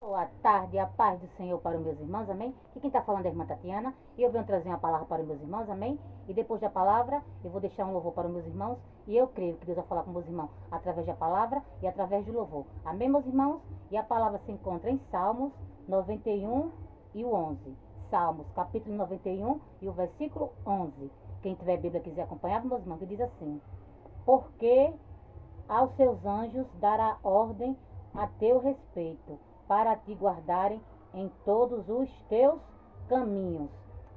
Boa tarde, a paz do Senhor para os meus irmãos, amém? Aqui quem está falando é a irmã Tatiana, e eu venho trazer uma palavra para os meus irmãos, amém? E depois da palavra, eu vou deixar um louvor para os meus irmãos, e eu creio que Deus vai falar com os meus irmãos através da palavra e através do louvor, amém, meus irmãos? E a palavra se encontra em Salmos 91 e o 11. Salmos, capítulo 91 e o versículo 11. Quem tiver Bíblia quiser acompanhar, meus irmãos, que diz assim: porque aos seus anjos dará ordem a teu respeito, para te guardarem em todos os teus caminhos.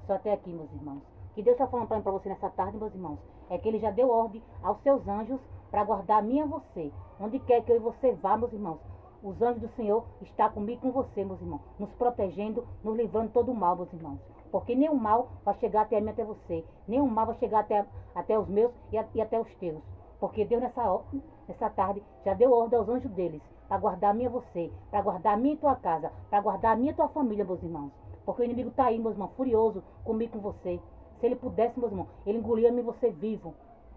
Só até aqui, meus irmãos. Que Deus está falando para você nessa tarde, meus irmãos, é que Ele já deu ordem aos seus anjos para guardar a mim e a você. Onde quer que eu e você vá, meus irmãos, os anjos do Senhor estão comigo e com você, meus irmãos, nos protegendo, nos livrando de todo o mal, meus irmãos. Porque nenhum mal vai chegar até mim, até você. Nenhum mal vai chegar até os meus e até os teus. Porque Deus nessa tarde já deu ordem aos anjos deles para guardar a minha e você, para guardar a minha e tua casa, para guardar a minha e tua família, meus irmãos. Porque o inimigo está aí, meus irmãos, furioso comigo e com você. Se ele pudesse, meus irmãos, ele engolia mim e você vivo.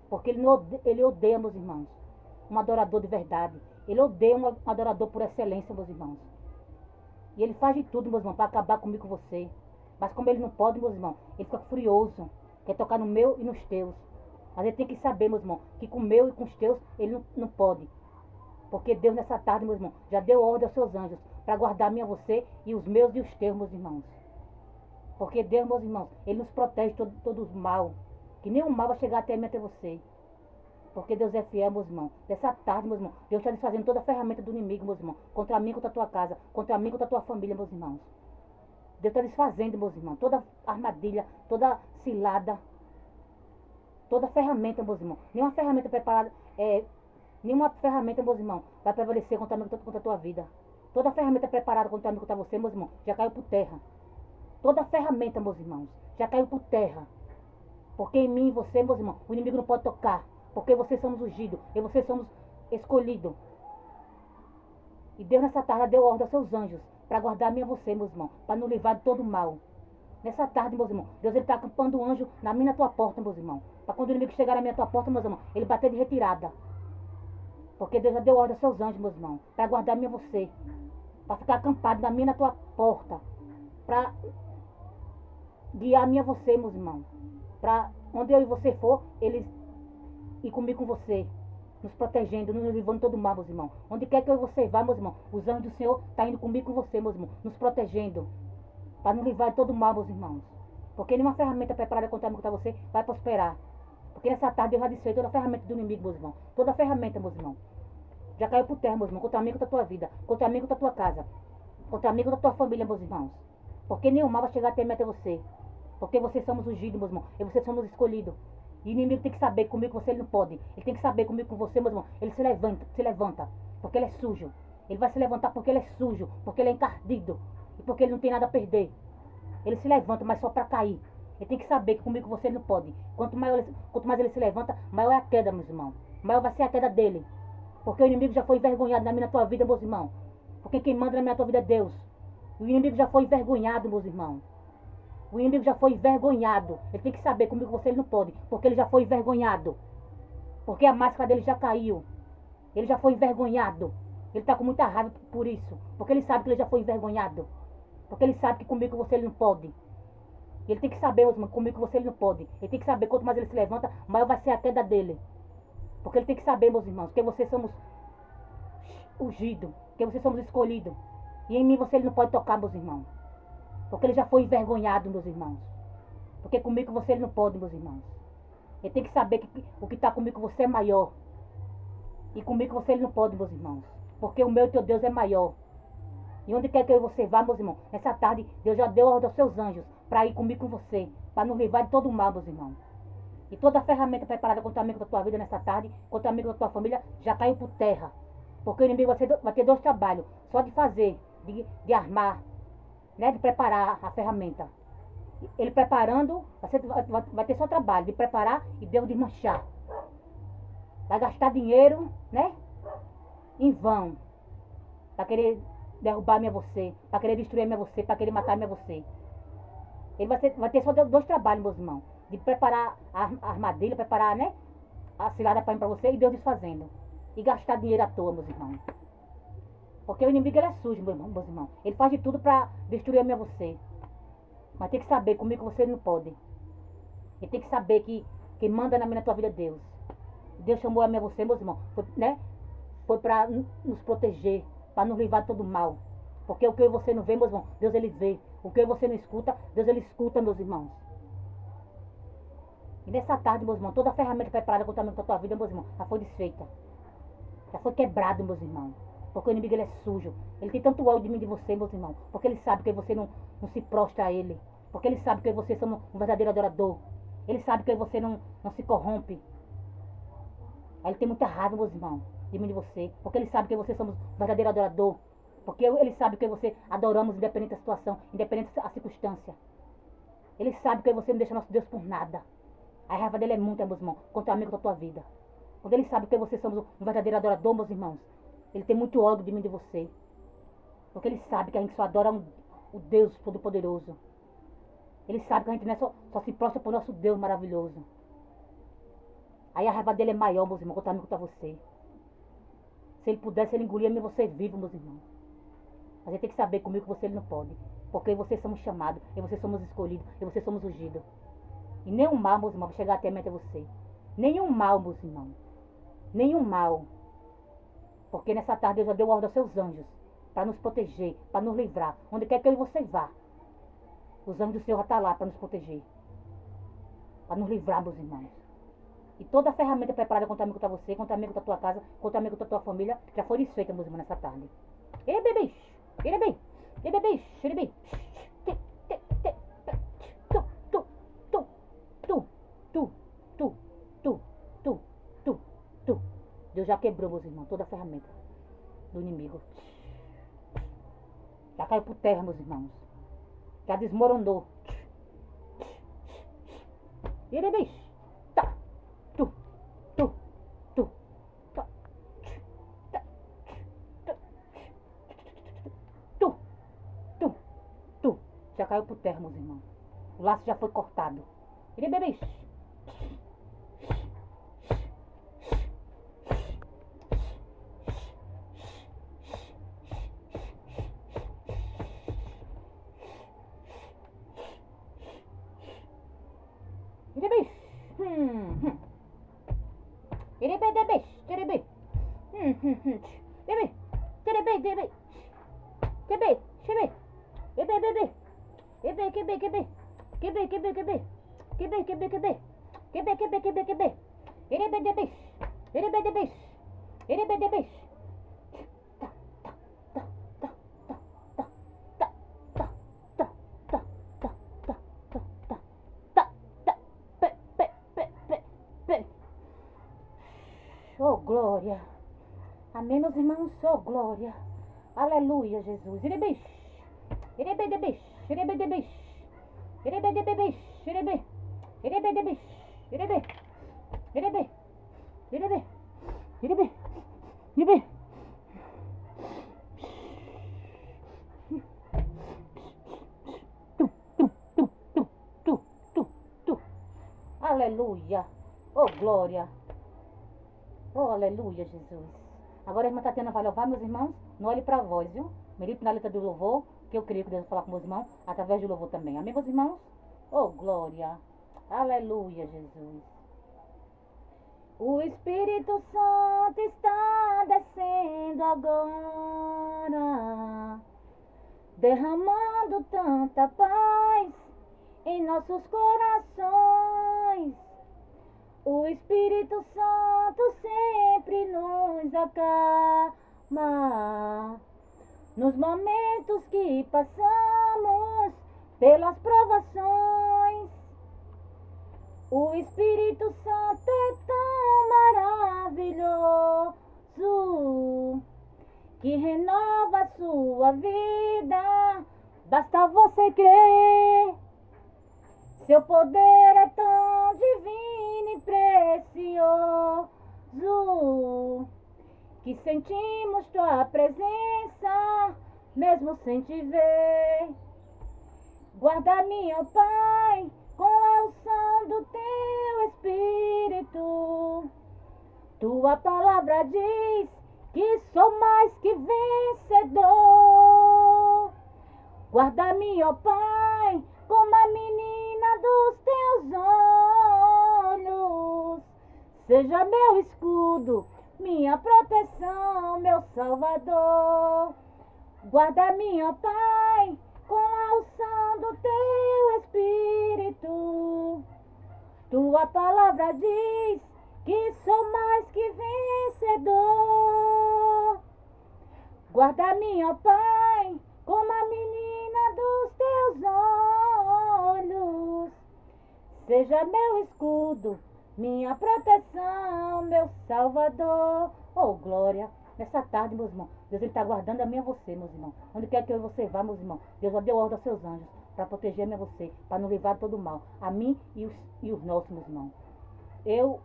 Porque ele odeia, meus irmãos, um adorador de verdade. Ele odeia um adorador por excelência, meus irmãos. E ele faz de tudo, meus irmãos, para acabar comigo e com você. Mas como ele não pode, meus irmãos, ele fica furioso. Quer tocar no meu e nos teus. Mas ele tem que saber, meus irmãos, que com o meu e com os teus, ele não pode. Porque Deus nessa tarde, meus irmãos, já deu ordem aos seus anjos para guardar a mim, a você e os meus e os teus, meus irmãos. Porque Deus, meus irmãos, Ele nos protege de todo o mal. Que nenhum mal vai chegar até mim, até você. Porque Deus é fiel, meus irmãos. Nessa tarde, meus irmãos, Deus está desfazendo toda a ferramenta do inimigo, meus irmãos. Contra mim, contra a tua casa, contra mim, contra a tua família, meus irmãos. Deus está desfazendo, meus irmãos, toda armadilha, toda cilada, toda ferramenta, meus irmãos. Nenhuma ferramenta preparada, nenhuma ferramenta, meus irmãos, vai prevalecer contra mim, contra a tua vida. Toda ferramenta preparada contra mim, contra você, meus irmãos, já caiu por terra. Toda ferramenta, meus irmãos, já caiu por terra. Porque em mim e você, meus irmãos, o inimigo não pode tocar. Porque vocês somos ungidos e vocês somos escolhidos. E Deus nessa tarde deu ordem aos seus anjos para guardar a mim e a você, meus irmãos, para nos livrar de todo o mal. Nessa tarde, meus irmãos, Deus está acampando um anjo na minha e na tua porta, meus irmãos. Para quando o inimigo chegar na minha e tua porta, meus irmãos, ele bater de retirada. Porque Deus já deu ordem aos seus anjos, meus irmãos, para guardar a mim e você. Para ficar acampado na minha e na tua porta. Para guiar a mim e a você, meus irmãos. Para onde eu e você for, eles ir comigo com você. Nos protegendo, nos livrando de todo o mal, meus irmãos. Onde quer que eu e você vá, meus irmãos, os anjos do Senhor estão indo comigo com você, meus irmãos. Nos protegendo. Para nos livrar de todo o mal, meus irmãos. Porque nenhuma ferramenta preparada contra mim, contra você, vai prosperar. Porque nessa tarde Deus já desfez toda a ferramenta do inimigo, meus irmãos. Toda a ferramenta, meus irmãos. Já caiu por terra, meus irmãos. Contra mim, contra a tua vida. Contra mim, contra a tua casa. Contra mim, contra a tua família, meus irmãos. Porque nenhum mal vai chegar até mim, até você. Porque vocês somos ungidos, meus irmãos. E vocês somos escolhidos. E o inimigo tem que saber que comigo você ele não pode. Ele tem que saber comigo com você, meus irmãos. Ele se levanta. Porque ele é sujo. Ele vai se levantar porque ele é sujo. Porque ele é encardido. E porque ele não tem nada a perder. Ele se levanta, mas só para cair. Ele tem que saber que comigo você não pode. Quanto mais ele se levanta, maior é a queda, meus irmãos. Maior vai ser a queda dele. Porque o inimigo já foi envergonhado na minha tua vida, meus irmãos. Porque quem manda na minha tua vida é Deus. O inimigo já foi envergonhado, meus irmãos. O inimigo já foi envergonhado. Ele tem que saber comigo você ele não pode. Porque ele já foi envergonhado. Porque a máscara dele já caiu. Ele já foi envergonhado. Ele está com muita raiva por isso. Porque ele sabe que ele já foi envergonhado. Porque ele sabe que comigo você ele não pode. Ele tem que saber, meus irmãos, comigo você ele não pode. Ele tem que saber, quanto mais ele se levanta, maior vai ser a queda dele. Porque ele tem que saber, meus irmãos, que vocês somos ungidos. Que vocês somos escolhidos. E em mim você ele não pode tocar, meus irmãos. Porque ele já foi envergonhado, meus irmãos. Porque comigo você ele não pode, meus irmãos. Ele tem que saber que o que está comigo você é maior. E comigo você ele não pode, meus irmãos. Porque o meu e teu Deus é maior. E onde quer que eu e você vá, meus irmãos, nessa tarde, Deus já deu ordem aos seus anjos para ir comigo com você, para nos livrar de todo o mal, meus irmãos. E toda a ferramenta preparada contra mim, contra a tua vida nessa tarde, contra mim, contra a tua família, já caiu por terra. Porque o inimigo vai ter dois trabalhos, só de fazer, de armar, né, de preparar a ferramenta. Ele preparando, vai ter só trabalho de preparar e Deus desmanchar. Vai gastar dinheiro, né, em vão, para querer derrubar a minha você, para querer destruir a minha você, para querer matar a minha você. Ele vai ter só dois trabalhos, meus irmãos. De preparar a armadilha, preparar, né, a cilada para você e Deus desfazendo. E gastar dinheiro à toa, meus irmãos. Porque o inimigo ele é sujo, meus irmãos. Ele faz de tudo para destruir a minha você. Mas tem que saber, comigo você não pode. Ele tem que saber que quem manda na tua vida é Deus. Deus chamou a minha você, meus irmãos, foi, né? Foi para nos proteger, para nos livrar de todo mal. Porque o que você não vê, meus irmãos, Deus ele vê. O que você não escuta, Deus ele escuta, meus irmãos. E nessa tarde, meus irmãos, toda a ferramenta preparada contra a tua vida, meus irmãos, já foi desfeita. Já foi quebrado, meus irmãos. Porque o inimigo ele é sujo. Ele tem tanto ódio de mim e de você, meus irmãos. Porque ele sabe que você não se prostra a ele. Porque ele sabe que você é um verdadeiro adorador. Ele sabe que você não se corrompe. Aí ele tem muita raiva, meus irmãos, de mim e de você. Porque ele sabe que você somos um verdadeiro adorador. Porque ele sabe que você adoramos independente da situação, independente da circunstância. Ele sabe que você não deixa nosso Deus por nada. A raiva dele é muita, meus irmãos, contra o amigo da tua vida. Quando ele sabe que você somos um verdadeiro adorador, meus irmãos, ele tem muito ódio de mim e de você. Porque ele sabe que a gente só adora o Deus Todo-Poderoso. Ele sabe que a gente não é só se prostra por nosso Deus maravilhoso. Aí a raiva dele é maior, meus irmãos, contra mim, contra você. Se ele pudesse, ele engolia você vivo, meus irmãos. Mas ele tem que saber comigo que você ele não pode. Porque vocês somos chamados, e vocês somos escolhidos, e vocês somos ungidos. E nenhum mal, meus irmãos, vai chegar até a mente a você. Nenhum mal, meus irmãos. Nenhum mal. Porque nessa tarde Deus já deu ordem aos seus anjos para nos proteger, para nos livrar. Onde quer que eu e você vá, os anjos do Senhor já estão lá para nos proteger. Para nos livrar, meus irmãos. E toda a ferramenta preparada contra o amigo da você, contra o amigo da tua casa, contra o amigo da tua família, já foi desfeita, meus irmãos, nessa tarde. Ei, bebês! Ei, bebês! Ei, bebês! Ei, bebês! Deus já quebrou, meus irmãos, toda a ferramenta do inimigo. Já caiu por terra, meus irmãos. Já desmoronou. E ele beijo. Tá. Tu. Tá. Tá. Tu. Já caiu por terra, meus irmãos. O laço já foi cortado. Ele bebês. Oh, glória. Amém, meus irmãos. Oh, glória. Aleluia, Jesus. Irebe. Aleluia. Oh, glória. Oh, aleluia, Jesus. Agora a irmã Tatiana vai louvar, meus irmãos. Não olhe para a voz, viu? Medite na letra do louvor, que eu creio que Deus vai falar com meus irmãos através do louvor também. Amém, meus irmãos? Oh, glória. Aleluia, Jesus. O Espírito Santo está descendo agora, derramando tanta paz em nossos corações. O Espírito Santo sempre nos acalma nos momentos que passamos pelas provações. O Espírito Santo é tão maravilhoso que renova a sua vida. Basta você crer. Seu poder é tão divino e precioso que sentimos tua presença, mesmo sem te ver. Guarda-me, ó Pai, com a unção do teu Espírito. Tua palavra diz que sou mais que vencedor. Guarda-me, ó Pai, como a menina dos teus olhos. Seja meu escudo, minha proteção, meu Salvador. Guarda-me, ó Pai, com a unção do teu Espírito. Tua palavra diz que sou mais que vencedor. Guarda-me, ó Pai, como a menina dos teus olhos. Seja meu escudo, minha proteção, meu Salvador. Oh, glória! Nessa tarde, meus irmãos, Deus está guardando a mim e a você, meus irmãos. Onde quer que eu e você vá, meus irmãos, Deus já deu ordem aos seus anjos para proteger a mim e a você, para não levar todo o mal. A mim e os nossos, meus irmãos. Eu,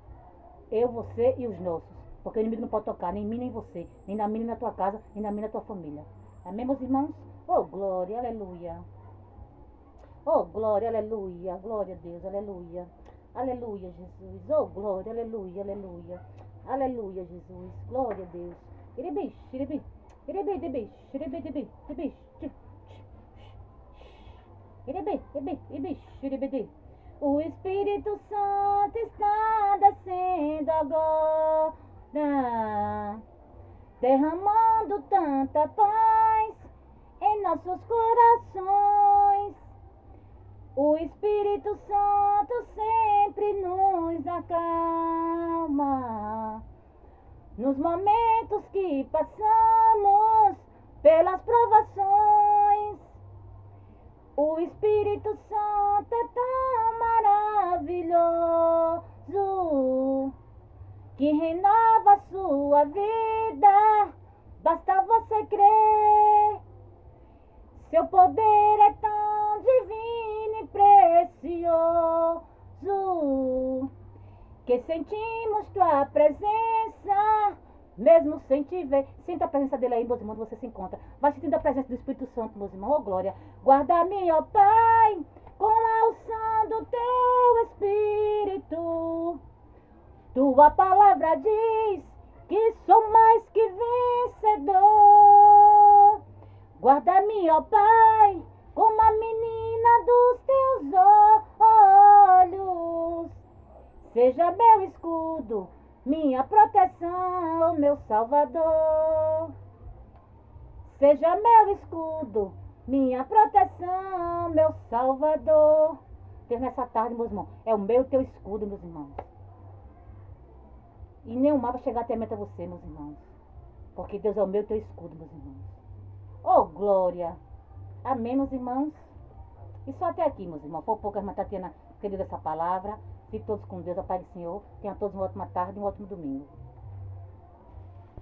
você e os nossos. Porque o inimigo não pode tocar, nem em mim, nem em você, nem na minha, nem na tua casa, nem na minha, nem na tua família. Amém, meus irmãos? Oh, glória, aleluia. Oh, glória, aleluia. Glória a Deus, aleluia. Aleluia, Jesus. Oh, glória, aleluia, aleluia. Aleluia, Jesus. Glória a Deus. Iribi, iribi, iribi, iribi, iribi, iribi, iribi, iribi, iribi, iribi, iribi. O Espírito Santo está descendo agora, derramando tanta paz em nossos corações. O Espírito Santo sempre nos acalma nos momentos que passamos pelas provações. O Espírito Santo é tão maravilhoso que renova a sua vida. Basta você crer. Seu poder é tão divino e precioso que sentimos tua presença, mesmo sem te ver. Sinta a presença dele aí, meus irmãos, você se encontra. Vai sentindo a presença do Espírito Santo, meus irmãos. Oh, glória. Guarda-me, ó Pai, com a unção do teu Espírito. Tua palavra diz que sou mais que vencedor. Guarda-me, ó Pai, como a menina dos teus olhos. Seja meu escudo, minha proteção, meu Salvador. Seja meu escudo, minha proteção, meu Salvador. Deus, nessa tarde, meus irmãos, é o meu e teu escudo, meus irmãos. E nenhum mal vai chegar até a você, meus irmãos. Porque Deus é o meu e teu escudo, meus irmãos. Oh, glória! Amém, meus irmãos? E só até aqui, meus irmãos. Foi pouco a irmã Tatiana querida essa palavra. Fique todos com Deus, a paz do Senhor. Tenham todos uma ótima tarde e um ótimo domingo.